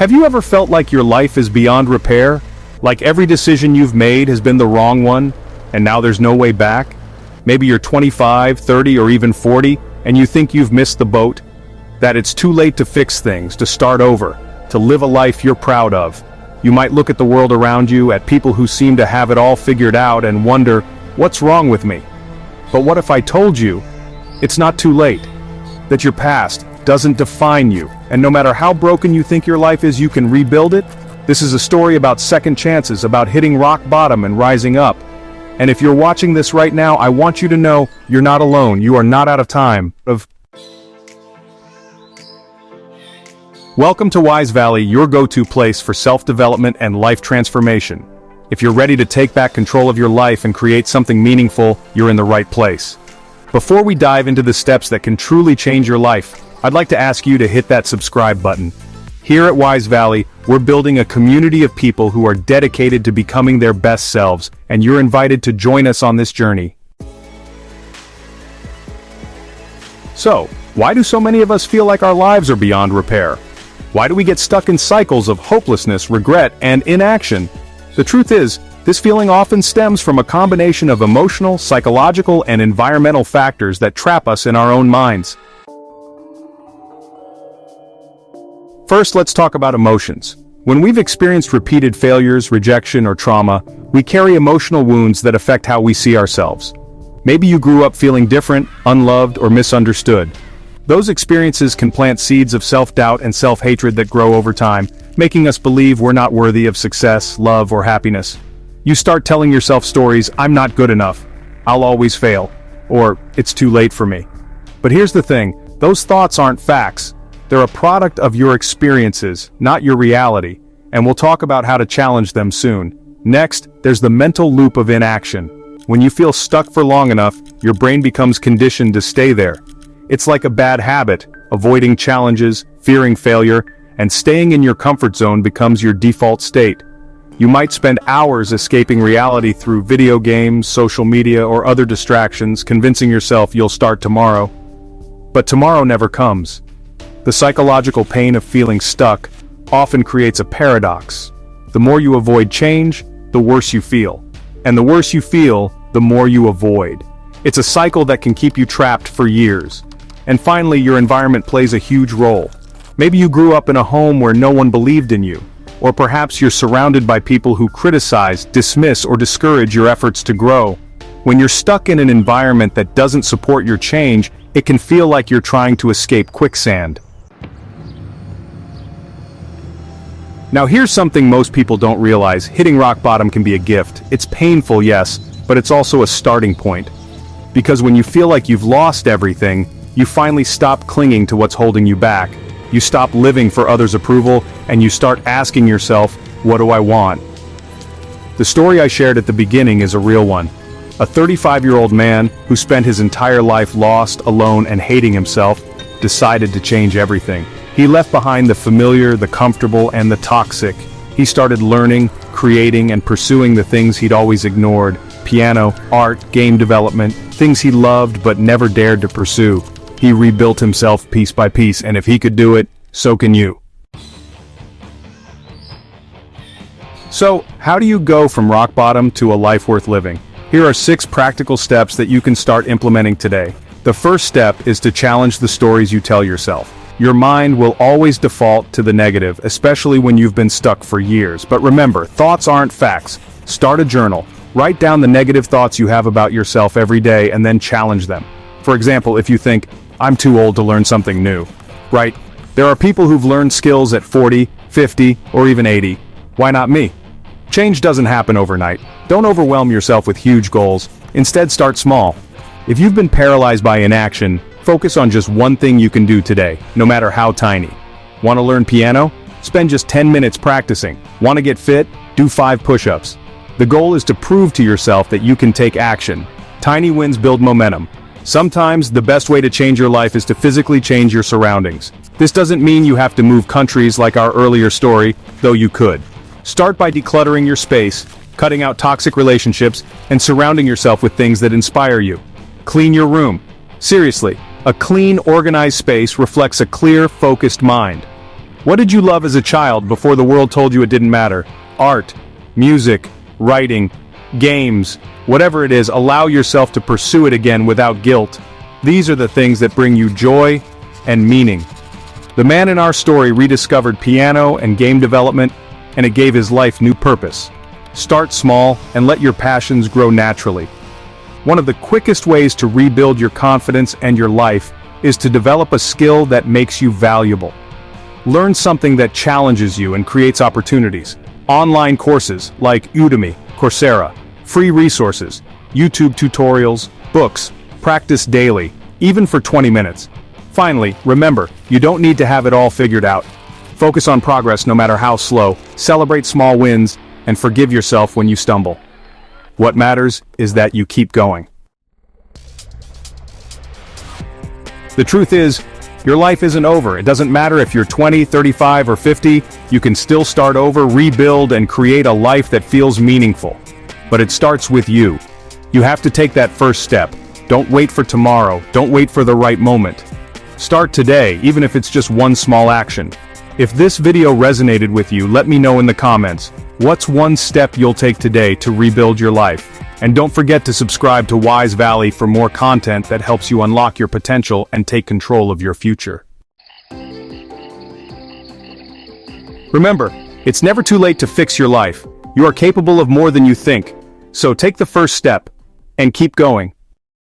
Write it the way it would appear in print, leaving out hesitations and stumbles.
Have you ever felt like your life is beyond repair? Like every decision you've made has been the wrong one, and now there's no way back? Maybe you're 25, 30, or even 40, and you think you've missed the boat? That it's too late to fix things, to start over, to live a life you're proud of. You might look at the world around you, at people who seem to have it all figured out, and wonder, what's wrong with me? But what if I told you, it's not too late? That your past doesn't define you, and no matter how broken you think your life is, you can rebuild it? This is a story about second chances, about hitting rock bottom and rising up. And if you're watching this right now, I want you to know, you're not alone, you are not out of time. Welcome to Wise Valley, your go-to place for self-development and life transformation. If you're ready to take back control of your life and create something meaningful, you're in the right place. Before we dive into the steps that can truly change your life, I'd like to ask you to hit that subscribe button. Here at Wise Valley, we're building a community of people who are dedicated to becoming their best selves, and you're invited to join us on this journey. So, why do so many of us feel like our lives are beyond repair? Why do we get stuck in cycles of hopelessness, regret, and inaction? The truth is, this feeling often stems from a combination of emotional, psychological, and environmental factors that trap us in our own minds. First, let's talk about emotions. When we've experienced repeated failures, rejection, or trauma, we carry emotional wounds that affect how we see ourselves. Maybe you grew up feeling different, unloved, or misunderstood. Those experiences can plant seeds of self-doubt and self-hatred that grow over time, making us believe we're not worthy of success, love, or happiness. You start telling yourself stories, "I'm not good enough," "I'll always fail," or "it's too late for me." But here's the thing, those thoughts aren't facts. They're a product of your experiences, not your reality, and we'll talk about how to challenge them soon. Next, there's the mental loop of inaction. When you feel stuck for long enough, your brain becomes conditioned to stay there. It's like a bad habit, avoiding challenges, fearing failure, and staying in your comfort zone becomes your default state. You might spend hours escaping reality through video games, social media, or other distractions, convincing yourself you'll start tomorrow. But tomorrow never comes. The psychological pain of feeling stuck often creates a paradox. The more you avoid change, the worse you feel. And the worse you feel, the more you avoid. It's a cycle that can keep you trapped for years. And finally, your environment plays a huge role. Maybe you grew up in a home where no one believed in you. Or perhaps you're surrounded by people who criticize, dismiss, or discourage your efforts to grow. When you're stuck in an environment that doesn't support your change, it can feel like you're trying to escape quicksand. Now here's something most people don't realize, hitting rock bottom can be a gift. It's painful, yes, but it's also a starting point. Because when you feel like you've lost everything, you finally stop clinging to what's holding you back. You stop living for others' approval, and you start asking yourself, what do I want? The story I shared at the beginning is a real one. A 35-year-old man who spent his entire life lost, alone, and hating himself, decided to change everything. He left behind the familiar, the comfortable, and the toxic. He started learning, creating, and pursuing the things he'd always ignored: piano, art, game development, things he loved but never dared to pursue. He rebuilt himself piece by piece, and if he could do it, so can you. So, how do you go from rock bottom to a life worth living? Here are 6 practical steps that you can start implementing today. The first step is to challenge the stories you tell yourself. Your mind will always default to the negative, especially when you've been stuck for years. But remember, thoughts aren't facts. Start a journal. Write down the negative thoughts you have about yourself every day and then challenge them. For example, if you think, "I'm too old to learn something new." Right? There are people who've learned skills at 40, 50, or even 80. Why not me? Change doesn't happen overnight. Don't overwhelm yourself with huge goals. Instead, start small. If you've been paralyzed by inaction, focus on just one thing you can do today, no matter how tiny. Want to learn piano? Spend just 10 minutes practicing. Want to get fit? Do 5 push-ups. The goal is to prove to yourself that you can take action. Tiny wins build momentum. Sometimes, the best way to change your life is to physically change your surroundings. This doesn't mean you have to move countries like our earlier story, though you could. Start by decluttering your space, cutting out toxic relationships, and surrounding yourself with things that inspire you. Clean your room. Seriously, a clean, organized space reflects a clear, focused mind. What did you love as a child before the world told you it didn't matter? Art, music, writing, games, whatever it is, allow yourself to pursue it again without guilt. These are the things that bring you joy and meaning. The man in our story rediscovered piano and game development, and it gave his life new purpose. Start small and let your passions grow naturally. One of the quickest ways to rebuild your confidence and your life is to develop a skill that makes you valuable. Learn something that challenges you and creates opportunities. Online courses like Udemy, Coursera, free resources, YouTube tutorials, books, practice daily, even for 20 minutes. Finally, remember, you don't need to have it all figured out. Focus on progress no matter how slow, celebrate small wins, and forgive yourself when you stumble. What matters is that you keep going. The truth is, your life isn't over. It doesn't matter if you're 20, 35, or 50, you can still start over, rebuild, and create a life that feels meaningful. But it starts with you. You have to take that first step. Don't wait for tomorrow. Don't wait for the right moment. Start today, even if it's just one small action. If this video resonated with you, let me know in the comments. What's one step you'll take today to rebuild your life? And don't forget to subscribe to Wise Valley for more content that helps you unlock your potential and take control of your future. Remember, it's never too late to fix your life. You are capable of more than you think. So take the first step and keep going.